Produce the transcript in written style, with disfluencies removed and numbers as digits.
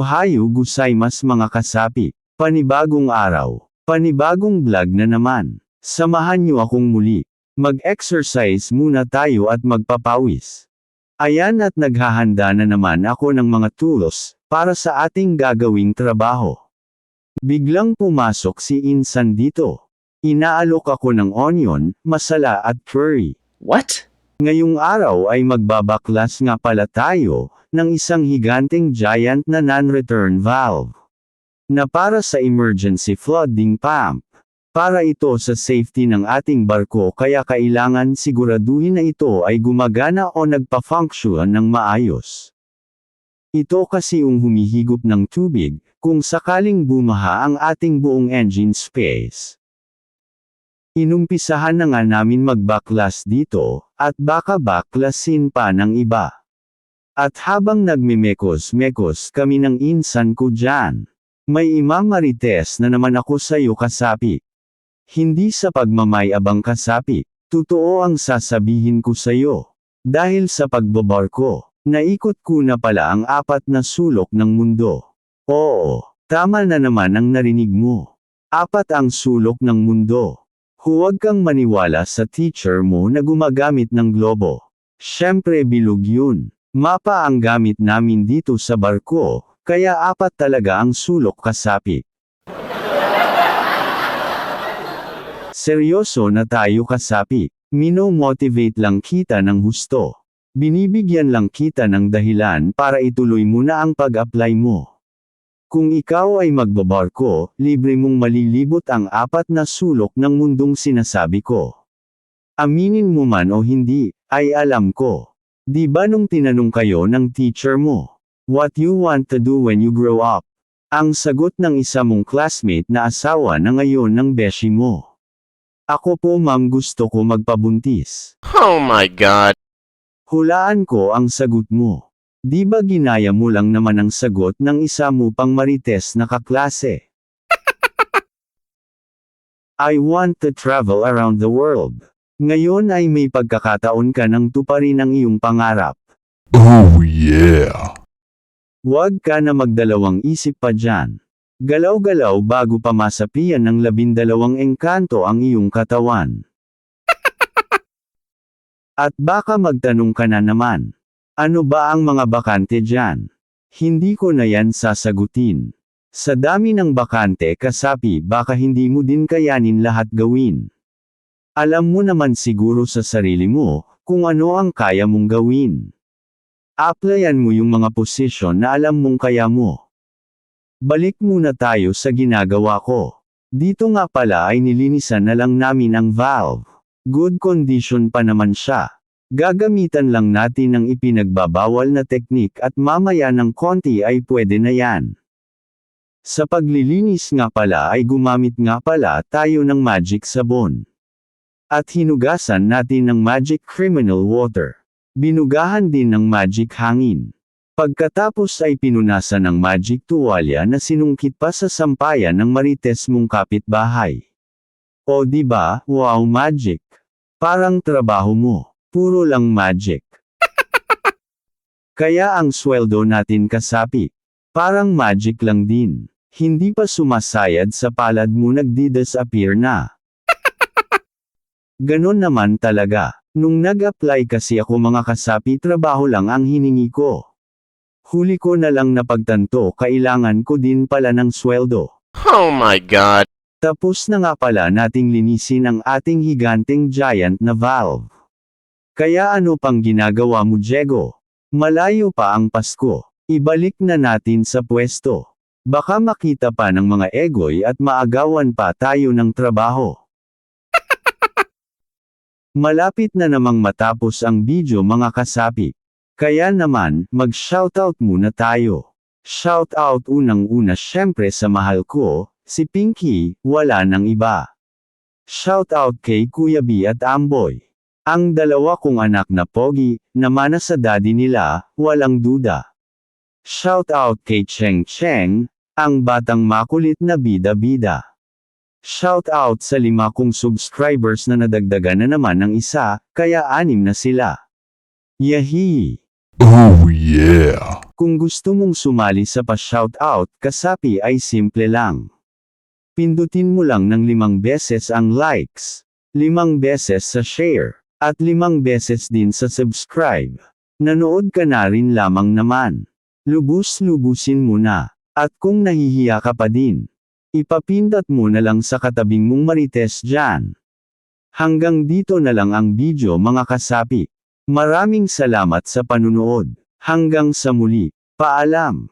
Ohayo gozaimasu mga kasapi. Panibagong araw. Panibagong vlog na naman. Samahan niyo akong muli. Mag-exercise muna tayo at magpapawis. Ayan at naghahanda na naman ako ng mga tools para sa ating gagawing trabaho. Biglang pumasok si Insan dito. Inaalok ako ng onion, masala at curry. What? Ngayong araw ay magbabaklas nga pala tayo ng isang higanteng giant na non-return valve na para sa emergency flooding pump. Para ito sa safety ng ating barko kaya kailangan siguraduhin na ito ay gumagana o nagpa-function ng maayos. Ito kasi yung humihigop ng tubig kung sakaling bumaha ang ating buong engine space. Inumpisahan na nga namin magbaklas dito, at baka baklasin pa ng iba. At habang nagmimekos-mekos kami ng insan ko dyan, may imamarites na naman ako sa'yo kasapi. Hindi sa pagmamayabang kasapi, totoo ang sasabihin ko sa'yo. Dahil sa pagbabarko, naikot ko na pala ang 4 na sulok ng mundo. Oo, tama na naman ang narinig mo. 4 ang sulok ng mundo. Huwag kang maniwala sa teacher mo na gumagamit ng globo. Siyempre bilog yun. Mapa ang gamit namin dito sa barko, kaya 4 talaga ang sulok kasapi. Seryoso na tayo kasapi. Mino-motivate lang kita ng husto. Binibigyan lang kita ng dahilan para ituloy mo na ang pag-apply mo. Kung ikaw ay magbabarko, libre mong malilibot ang 4 na sulok ng mundong sinasabi ko. Aminin mo man o hindi, ay alam ko. Di ba nung tinanong kayo ng teacher mo, what you want to do when you grow up? Ang sagot ng isa mong classmate na asawa na ngayon ng beshi mo. Ako po ma'am gusto ko magpabuntis. Oh my God. Hulaan ko ang sagot mo. Di ba ginaya mo lang naman ang sagot ng isa mo pang marites na kaklase? I want to travel around the world. Ngayon ay may pagkakataon ka nang tuparin ang iyong pangarap. Oh yeah! Huwag ka na magdalawang isip pa dyan. Galaw-galaw bago pa masapian ng 12 engkanto ang iyong katawan. At baka magtanong ka na naman. Ano ba ang mga bakante dyan? Hindi ko na yan sasagutin. Sa dami ng bakante kasapi baka hindi mo din kayanin lahat gawin. Alam mo naman siguro sa sarili mo, kung ano ang kaya mong gawin. Applyan mo yung mga posisyon na alam mong kaya mo. Balik muna tayo sa ginagawa ko. Dito nga pala ay nilinisan na lang namin ang valve. Good condition pa naman siya. Gagamitan lang natin ng ipinagbabawal na teknik at mamaya ng konti ay pwede na yan. Sa paglilinis nga pala ay gumamit nga pala tayo ng magic sabon. At hinugasan natin ng magic criminal water. Binugahan din ng magic hangin. Pagkatapos ay pinunasan ng magic tuwalya na sinungkit pa sa sampayan ng marites mong kapitbahay. O diba, wow magic. Parang trabaho mo, puro lang magic. Kaya ang sweldo natin kasapi, parang magic lang din. Hindi pa sumasayad sa palad mo nagdi-disappear na. Ganon naman talaga. Nung nag-apply kasi ako mga kasapi trabaho lang ang hiningi ko. Huli ko na lang napagtanto kailangan ko din pala ng sweldo. Oh my God. Tapos na nga pala nating linisin ang ating higanteng giant na valve. Kaya ano pang ginagawa mo Diego? Malayo pa ang Pasko. Ibalik na natin sa pwesto. Baka makita pa ng mga egoy at maagawan pa tayo ng trabaho. Malapit na namang matapos ang video mga kasapi. Kaya naman, mag-shoutout muna tayo. Shoutout unang-una syempre sa mahal ko, si Pinky, wala nang iba. Shoutout kay Kuya B at Amboy. Ang dalawa kong anak na pogi, na mana sa daddy nila, walang duda. Shoutout kay Cheng Cheng, ang batang makulit na bida-bida. Shoutout sa 5 kong subscribers na nadagdagan na naman ng isa, kaya 6 na sila. Yahee! Oh yeah! Kung gusto mong sumali sa pa-shoutout kasapi ay simple lang. Pindutin mo lang ng 5 beses ang likes, 5 beses sa share, at 5 beses din sa subscribe. Nanood ka na rin lamang naman. Lubus-lubusin mo na. At kung nahihiya ka pa din, ipapindot mo na lang sa katabing mong marites dyan. Hanggang dito na lang ang video mga kasapi. Maraming salamat sa panunood. Hanggang sa muli. Paalam.